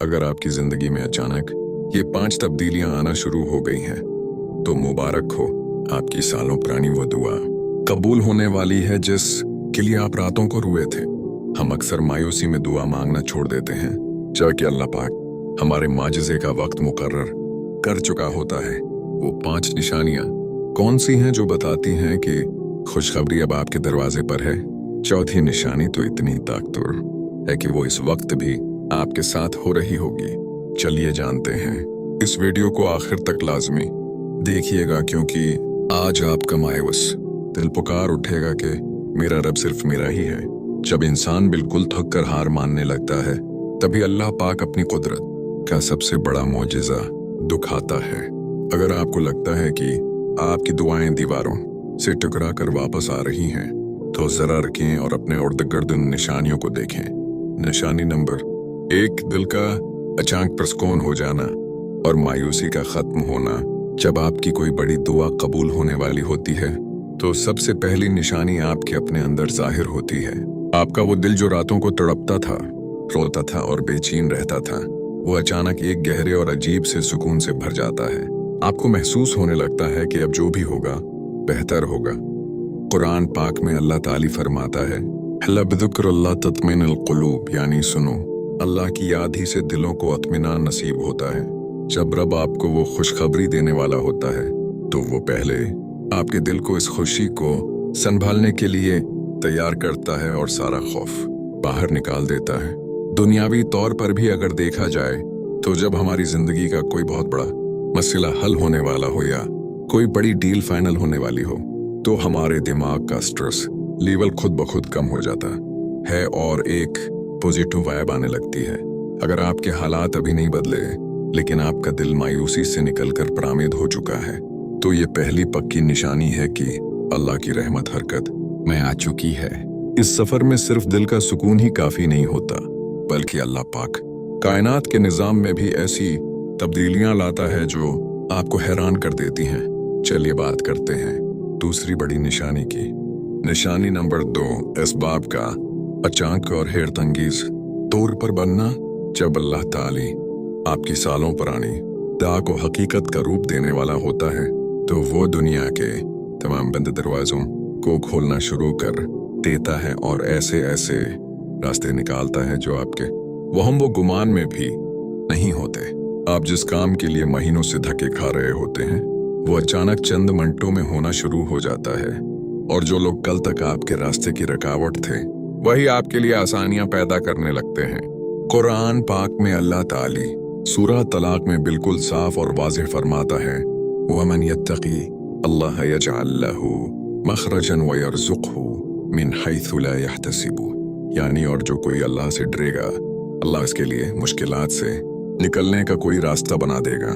अगर आपकी जिंदगी में अचानक ये 5 तब्दीलियां आना शुरू हो गई हैं, तो मुबारक हो। आपकी सालों पुरानी वो दुआ कबूल होने वाली है जिस के लिए आप रातों को रोए थे। हम अक्सर मायूसी में दुआ मांगना छोड़ देते हैं, जबकि अल्लाह पाक हमारे माजिज़े का वक्त मुकर्रर कर चुका होता है। वो 5 निशानियां कौन सी हैं जो बताती हैं कि खुशखबरी अब आपके दरवाजे पर है? चौथी निशानी तो इतनी ताकतवर है कि वो इस वक्त भी आपके साथ हो रही होगी। चलिए जानते हैं। इस वीडियो को आखिर तक लाजमी देखिएगा, क्योंकि आज आपका मायूस दिल पुकार उठेगा कि मेरा रब सिर्फ मेरा ही है। जब इंसान बिल्कुल थक कर हार मानने लगता है, तभी अल्लाह पाक अपनी कुदरत का सबसे बड़ा मौजिज़ा दिखाता है। अगर आपको लगता है कि आपकी दुआएं दीवारों से टकरा कर वापस आ रही हैं, तो जरा रुकें और अपने इर्द गिर्द उन निशानियों को देखें। निशानी नंबर 1, दिल का अचानक प्रस्कून हो जाना और मायूसी का खत्म होना। जब आपकी कोई बड़ी दुआ कबूल होने वाली होती है, तो सबसे पहली निशानी आपके अपने अंदर जाहिर होती है। आपका वो दिल जो रातों को तड़पता था, रोता था और बेचैन रहता था, वो अचानक एक गहरे और अजीब से सुकून से भर जाता है। आपको महसूस होने लगता है कि अब जो भी होगा बेहतर होगा। कुरान पाक में अल्लाह ताली फरमाता है, अल्लाह बिज़िक्रिल्लाह तत्मइनुल क़ुलूब, यानी सुनो, अल्लाह की याद ही से दिलों को इत्मीनान नसीब होता है। जब रब आपको वो खुशखबरी देने वाला होता है, तो वो पहले आपके दिल को इस खुशी को संभालने के लिए तैयार करता है और सारा खौफ बाहर निकाल देता है। दुनियावी तौर पर भी अगर देखा जाए, तो जब हमारी जिंदगी का कोई बहुत बड़ा मसला हल होने वाला हो या कोई बड़ी डील फाइनल होने वाली हो, तो हमारे दिमाग का स्ट्रेस लेवल खुद ब खुद कम हो जाता है और एक पॉजिटिव वाइब आने लगती है। अगर आपके हालात अभी नहीं बदले, लेकिन आपका दिल मायूसी से निकलकर परामिद हो चुका है, तो ये पहली पक्की निशानी है कि अल्लाह की रहमत हरकत में आ चुकी है। इस सफर में सिर्फ दिल का सुकून ही काफी नहीं होता, बल्कि अल्लाह पाक कायनात के निजाम में भी ऐसी तब्दीलियां लाता है जो आपको हैरान कर देती हैं। चलिए बात करते हैं दूसरी बड़ी निशानी की। निशानी नंबर 2, इसबाब का अचानक और हैरत अंगेज तौर पर बनना। जब अल्लाह ताली आपकी सालों पुरानी दुआ को हकीकत का रूप देने वाला होता है, तो वो दुनिया के तमाम बंद दरवाजों को खोलना शुरू कर देता है और ऐसे ऐसे रास्ते निकालता है जो आपके वो गुमान में भी नहीं होते। आप जिस काम के लिए महीनों से धक्के खा रहे होते हैं, वो अचानक चंद मिनटों में होना शुरू हो जाता है, और जो लोग कल तक आपके रास्ते की रुकावट थे, वही आपके लिए आसानियां पैदा करने लगते हैं। कुरान पाक में अल्लाह ताली सूरह तलाक में बिल्कुल साफ और वाज़ेह फरमाता है, वमन यत्तकी अल्लाह यजअल लहू मखरजन व यरज़ुक़हू मिन हैथु ला यहतसिबु, यानी और जो कोई अल्लाह से डरेगा, अल्लाह इसके लिए मुश्किलात से निकलने का कोई रास्ता बना देगा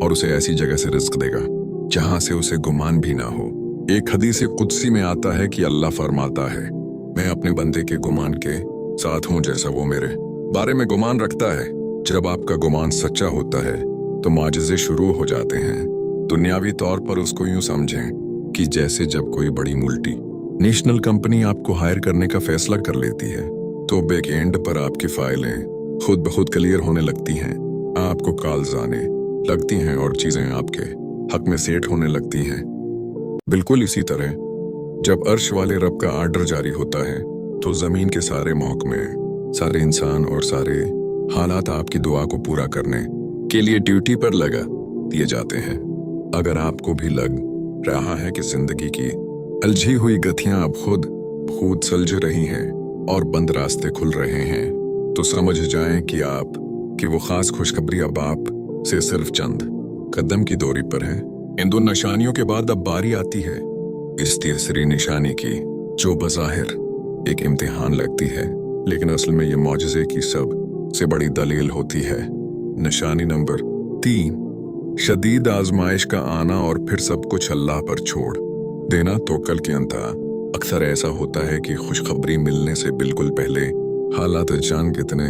और उसे ऐसी जगह से रिज़्क़ देगा जहां से उसे गुमान भी ना हो। एक हदीस कुदसी में आता है कि अल्लाह फरमाता है, मैं अपने बंदे के गुमान के साथ हूं जैसा वो मेरे बारे में गुमान रखता है। जब आपका गुमान सच्चा होता है, तो माजिज़े शुरू हो जाते हैं। दुनियावी तौर पर उसको यूं समझें कि जैसे जब कोई बड़ी मल्टी नेशनल कंपनी आपको हायर करने का फैसला कर लेती है, तो बैक एंड पर आपकी फाइलें खुद ब खुद क्लियर होने लगती हैं, आपको कॉल्स आने लगती हैं और चीजें आपके हक में सेट होने लगती हैं। बिल्कुल इसी तरह जब अर्श वाले रब का आर्डर जारी होता है, तो जमीन के सारे महकमे, सारे इंसान और सारे हालात आपकी दुआ को पूरा करने के लिए ड्यूटी पर लगा दिए जाते हैं। अगर आपको भी लग रहा है कि जिंदगी की उलझी हुई गतियां अब खुद सुलझ रही हैं और बंद रास्ते खुल रहे हैं, तो समझ जाएं कि वो खास खुशखबरी अब आप से सिर्फ चंद कदम की दूरी पर है। इन 2 निशानियों के बाद अब बारी आती है इस तीसरी निशानी की, जो बज़ाहिर एक इम्तिहान लगती है, लेकिन असल में ये मौजिज़े की सबसे बड़ी दलील होती है। निशानी नंबर 3, शदीद आजमाइश का आना और फिर सब कुछ अल्लाह पर छोड़ देना। तो कल के अंता अक्सर ऐसा होता है कि खुशखबरी मिलने से बिल्कुल पहले हालात अचानक इतने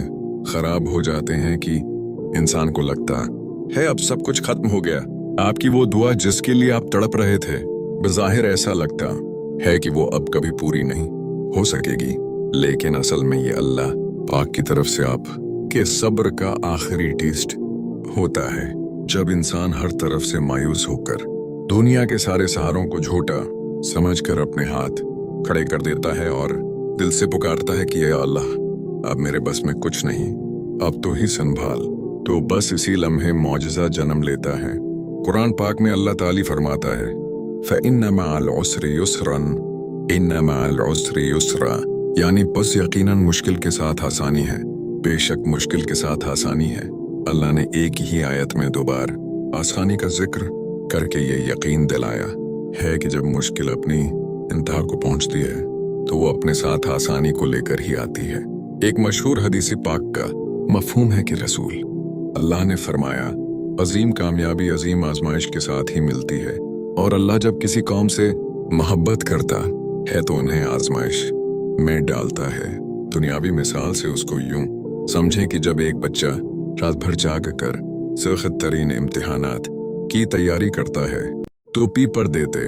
खराब हो जाते हैं कि इंसान को लगता है अब सब कुछ खत्म हो गया। आपकी वो दुआ जिसके लिए आप तड़प रहे थे, बज़ाहिर ऐसा लगता है कि वो अब कभी पूरी नहीं हो सकेगी, लेकिन असल में ये अल्लाह पाक की तरफ से आप कि सब्र का आखिरी टेस्ट होता है जब इंसान हर तरफ से मायूस होकर दुनिया के सारे सहारों को झूठा समझकर अपने हाथ खड़े कर देता है और दिल से पुकारता है कि या अल्लाह, अब मेरे बस में कुछ नहीं, अब तो ही संभाल। तो बस इसी लम्हे मौजज़ा जन्म लेता है। कुरान पाक में अल्लाह ताली फरमाता है, फ़इन्न मअल उसरि युस्रन, इन्न मअल उसरि युस्रा, यानी बस यकीनन मुश्किल के साथ आसानी है, बेशक मुश्किल के साथ आसानी है। अल्लाह ने एक ही आयत में दो बार आसानी का जिक्र करके ये यकीन दिलाया है कि जब मुश्किल अपनी इंतहा को पहुंचती है तो वो अपने साथ आसानी को लेकर ही आती है। एक मशहूर हदीस पाक का मफहूम है कि रसूल अल्लाह ने फरमाया, अजीम कामयाबी अजीम आजमाइश के साथ ही मिलती है, और अल्लाह जब किसी कौम से मोहब्बत करता है तो उन्हें आजमाइश में डालता है। दुनियावी मिसाल से उसको यूं समझें कि जब एक बच्चा रात भर जाग कर सख्त तरीन इम्तिहानात की तैयारी करता है तो पेपर देते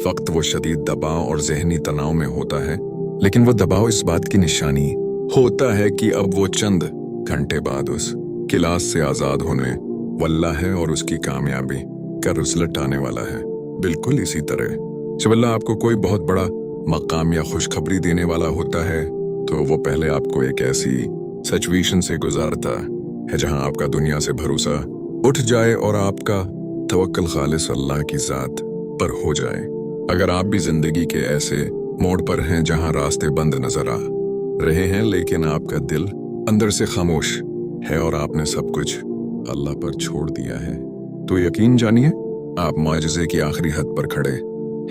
वक्त वो शदीद दबाव और जहनी तनाव में होता है, लेकिन वो दबाव इस बात की निशानी होता है कि अब वो चंद घंटे बाद उस क्लास से आज़ाद होने वाला है और उसकी कामयाबी का रुसलट आने वाला है। बिल्कुल इसी तरह जब अल्लाह आपको कोई बहुत बड़ा मकाम या खुशखबरी देने वाला होता है तो वो पहले आपको एक ऐसी सिचुएशन से गुजारता है जहां आपका दुनिया से भरोसा उठ जाए और आपका तवक्कुल खालिस अल्लाह की जात पर हो जाए। अगर आप भी जिंदगी के ऐसे मोड़ पर हैं जहां रास्ते बंद नजर आ रहे हैं लेकिन आपका दिल अंदर से खामोश है और आपने सब कुछ अल्लाह पर छोड़ दिया है, तो यकीन जानिए आप माजिज़े की आखिरी हद पर खड़े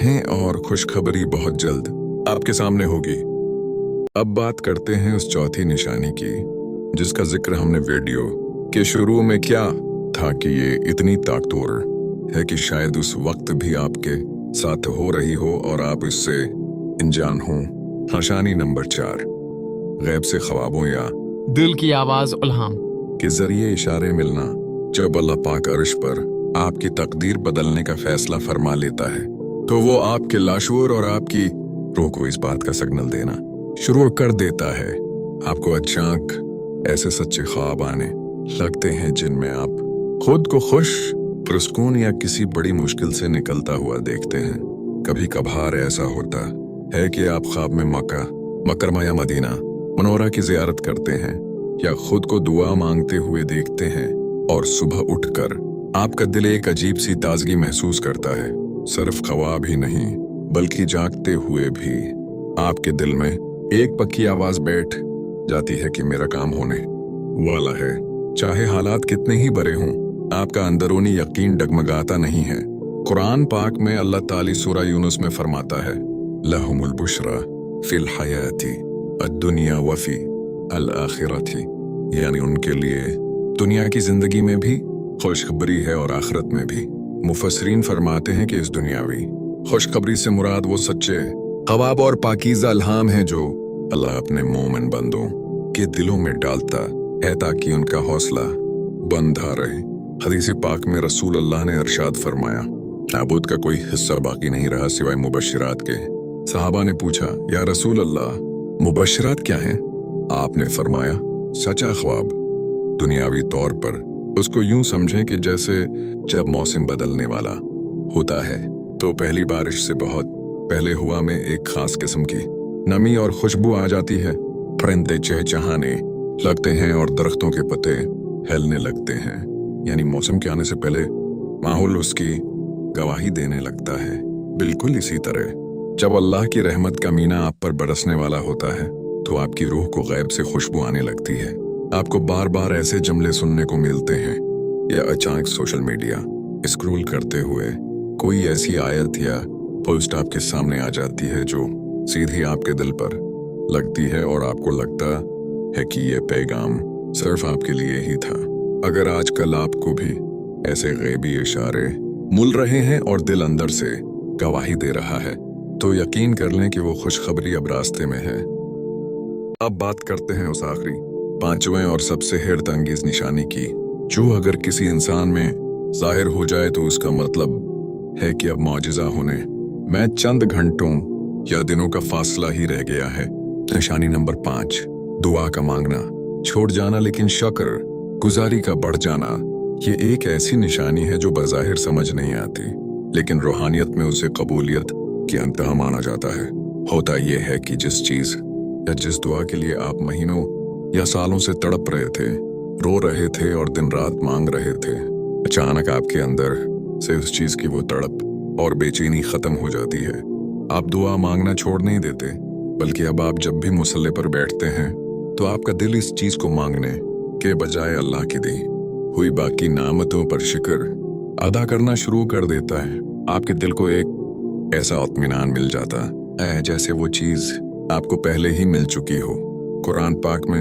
हैं और खुशखबरी बहुत जल्द आपके सामने होगी। अब बात करते हैं उस चौथी निशानी की जिसका जिक्र हमने वीडियो के शुरू में किया था कि ये इतनी ताकतवर है कि शायद उस वक्त भी आपके साथ हो रही हो और आप इससे अनजान हों। निशानी नंबर 4, गैब से ख्वाबों या दिल की आवाज उल्हाम के जरिए इशारे मिलना। जब अल्लाह पाक अर्श पर आपकी तकदीर बदलने का फैसला फरमा लेता है तो वो आपके लाशूर और आपकी रूह को इस बात का सिग्नल देना शुरू कर देता है। आपको अचानक ऐसे सच्चे ख्वाब आने लगते हैं जिनमें आप खुद को खुश, पुरस्कून या किसी बड़ी मुश्किल से निकलता हुआ देखते हैं। कभी कभार ऐसा होता है कि आप ख्वाब में मक्का, मकरमा या मदीना मनोरा की जियारत करते हैं या खुद को दुआ मांगते हुए देखते हैं और सुबह उठकर आपका दिल एक अजीब सी ताजगी महसूस करता है। सिर्फ ख्वाब ही नहीं बल्कि जागते हुए भी आपके दिल में एक पक्की आवाज बैठ जाती है कि मेरा काम होने वाला है। चाहे हालात कितने ही बड़े हों, आपका अंदरूनी यकीन डगमगाता नहीं है। कुरान पाक में अल्लाह ताली सूरा यूनुस में फरमाता है, लहुमुल बुशरा फिल हयाती अद्दुनिया वफी अल आखिरती, यानी उनके लिए दुनिया की जिंदगी में भी खुशखबरी है और आखिरत में भी। मुफस्सिरीन फरमाते हैं कि इस दुनियावी खुशखबरी से मुराद वो सच्चे ख्वाब और पाकीज़ा इल्हाम है जो अल्लाह अपने मोमिन बंदों के दिलों में डालता है ताकि उनका हौसला बंधा रहे। हदीस पाक में रसूल अल्लाह ने इरशाद फरमाया, ताबूत का कोई हिस्सा बाकी नहीं रहा सिवाय मुबश्शिरात के। सहाबा ने पूछा, या रसूल अल्लाह, मुबश्शिरात क्या हैं? आपने फरमाया, सच्चा ख्वाब। दुनियावी तौर पर उसको यूं समझें कि जैसे जब मौसम बदलने वाला होता है तो पहली बारिश से बहुत पहले हुआ में एक खास किस्म की नमी और खुशबू आ जाती है। परिंदे चहचहाने लगते हैं और दरख्तों के पत्ते हिलने लगते हैं, यानी मौसम के आने से पहले माहौल उसकी गवाही देने लगता है। बिल्कुल इसी तरह जब अल्लाह की रहमत का मीना आप पर बरसने वाला होता है तो आपकी रूह को गैब से खुशबू आने लगती है। आपको बार बार ऐसे जुमले सुनने को मिलते हैं या अचानक सोशल मीडिया स्क्रॉल करते हुए कोई ऐसी आयत या पोस्ट आपके सामने आ जाती है जो सीधी आपके दिल पर लगती है और आपको लगता है कि ये पैगाम सिर्फ आपके लिए ही था। अगर आजकल आपको भी ऐसे गैबी इशारे मिल रहे हैं और दिल अंदर से गवाही दे रहा है तो यकीन कर लें कि वो खुशखबरी अब रास्ते में है। अब बात करते हैं उस आखिरी 5वें और सबसे हैरत अंगेज निशानी की, जो अगर किसी इंसान में जाहिर हो जाए तो उसका मतलब है कि अब मौजिज़ा होने में चंद घंटों या दिनों का फासला ही रह गया है। निशानी नंबर 5, दुआ का मांगना। छोड़ जाना, लेकिन शक्र गुजारी का बढ़ जाना, ये एक ऐसी निशानी है जो बज़ाहिर समझ नहीं आती, लेकिन रूहानियत में उसे कबूलियत के अंतहा माना जाता है। होता यह है कि जिस चीज या जिस दुआ के लिए आप महीनों या सालों से तड़प रहे थे, रो रहे थे और दिन रात मांग रहे थे, अचानक आपके अंदर से उस चीज की वो तड़प और बेचैनी खत्म हो जाती है। आप दुआ मांगना छोड़ नहीं देते, बल्कि अब आप जब भी मुसल्ले पर बैठते हैं तो आपका दिल इस चीज को मांगने के बजाय अल्लाह की दी हुई बाकी नामतों पर शुक्र अदा करना शुरू कर देता है। आपके दिल को एक ऐसा इत्मीनान मिल जाता है जैसे वो चीज आपको पहले ही मिल चुकी हो। कुरान पाक में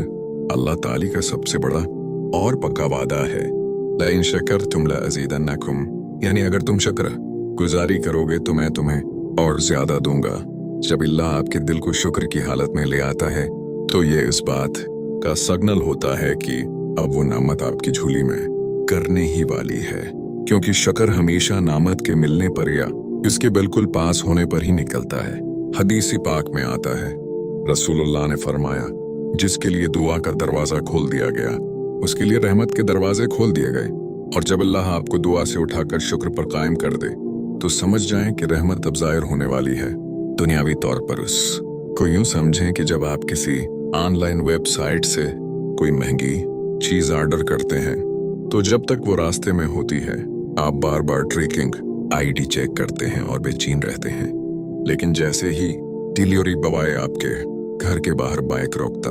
अल्लाह ताली का सबसे बड़ा और पक्का वादा है, लइन शकरतुम लअज़ीदन्नकुम, यानी अगर तुम शुक्र गुजारी करोगे तो मैं तुम्हें और ज्यादा दूंगा। जब अल्लाह आपके दिल को शुक्र की हालत में ले आता है तो ये इस बात का सिग्नल होता है कि अब वो नामत आपकी झोली में करने ही वाली है, क्योंकि शुक्र हमेशा नामत के मिलने पर या इसके बिल्कुल पास होने पर ही निकलता है। हदीस पाक में आता है, रसूलुल्लाह ने फरमाया, जिसके लिए दुआ का दरवाजा खोल दिया गया उसके लिए रहमत के दरवाजे खोल दिए गए। और जब अल्लाह आपको दुआ से उठाकर शुक्र पर कायम कर दे तो समझ जाएं कि रहमत अब ज़ाहिर होने वाली है। दुनियावी तौर पर उसको यूं समझें कि जब आप किसी ऑनलाइन वेबसाइट से कोई महंगी चीज ऑर्डर करते हैं तो जब तक वो रास्ते में होती है आप बार बार ट्रैकिंग आईडी चेक करते हैं और बेचैन रहते हैं, लेकिन जैसे ही डिलीवरी बॉय आपके घर के बाहर बाइक रोकता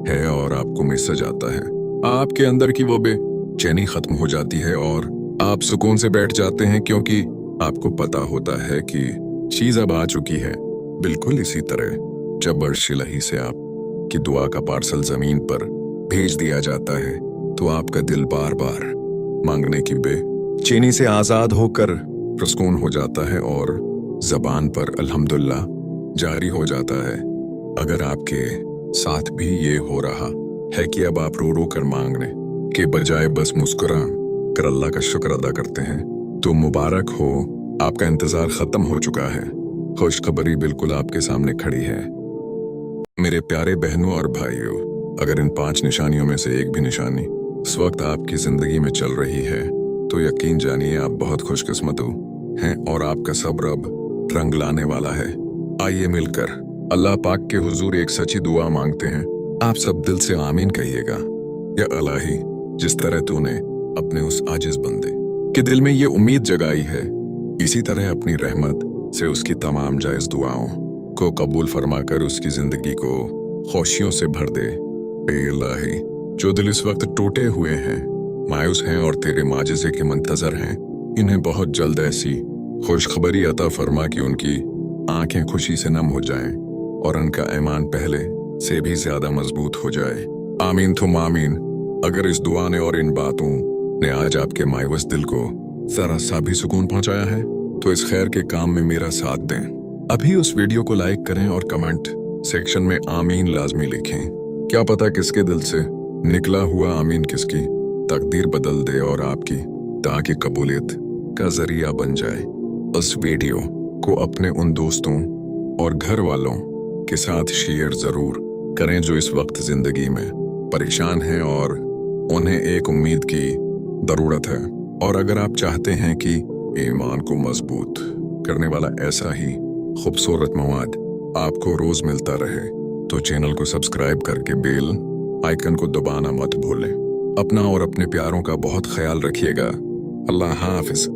है और आपको मैसेज आता है, आपके अंदर की वो बेचैनी खत्म हो जाती है और आप सुकून से बैठ जाते हैं, क्योंकि आपको पता होता है कि चीज अब आ चुकी है। बिल्कुल इसी तरह जब अर्श इलाही से आप की दुआ का पार्सल जमीन पर भेज दिया जाता है तो आपका दिल बार बार मांगने की बेचैनी से आजाद होकर प्रसकून हो जाता है और जबान पर अल्हम्दुलिल्लाह जारी हो जाता है। अगर आपके साथ भी ये हो रहा है कि अब आप रो रो कर मांगने के बजाय बस मुस्कुरा कर अल्लाह का शुक्र अदा करते हैं, तो मुबारक हो, आपका इंतजार खत्म हो चुका है। खुशखबरी बिल्कुल आपके सामने खड़ी है। मेरे प्यारे बहनों और भाइयों, अगर इन 5 निशानियों में से एक भी निशानी इस वक्त आपकी जिंदगी में चल रही है तो यकीन जानिए आप बहुत खुशकिस्मत हैं और आपका सब्र अब रंग लाने वाला है। आइए मिलकर अल्लाह पाक के हुजूर एक सच्ची दुआ मांगते हैं। आप सब दिल से आमीन कहिएगा। या इलाही, जिस तरह तूने अपने उस आजिज बंदे के दिल में ये उम्मीद जगाई है, इसी तरह अपनी रहमत से उसकी तमाम जायज दुआओं को कबूल फरमाकर उसकी जिंदगी को खुशियों से भर दे। ए इलाही, जो दिल इस वक्त टूटे हुए हैं, मायूस हैं और तेरे माजिज़े के मंतजर हैं, इन्हें बहुत जल्द ऐसी खुशखबरी अता फरमा कि उनकी आंखें खुशी से नम हो जाएं और उनका ईमान पहले से भी ज्यादा मजबूत हो जाए। आमीन तुम आमीन। अगर इस दुआ ने और इन बातों ने आज आपके मायूस दिल को जरा सा भी सुकून पहुंचाया है तो इस खैर के काम में मेरा साथ दें। अभी उस वीडियो को लाइक करें और कमेंट सेक्शन में आमीन लाजमी लिखें। क्या पता किसके दिल से निकला हुआ आमीन किसकी तकदीर बदल दे और आपकी दुआ की कबूलियत का जरिया बन जाए। उस वीडियो को अपने उन दोस्तों और घर वालों के साथ शेयर जरूर करें जो इस वक्त जिंदगी में परेशान हैं और उन्हें एक उम्मीद की जरूरत है। और अगर आप चाहते हैं कि ईमान को मजबूत करने वाला ऐसा ही खूबसूरत मवाद आपको रोज मिलता रहे तो चैनल को सब्सक्राइब करके बेल आइकन को दबाना मत भूलें। अपना और अपने प्यारों का बहुत ख्याल रखिएगा। अल्लाह हाफिज।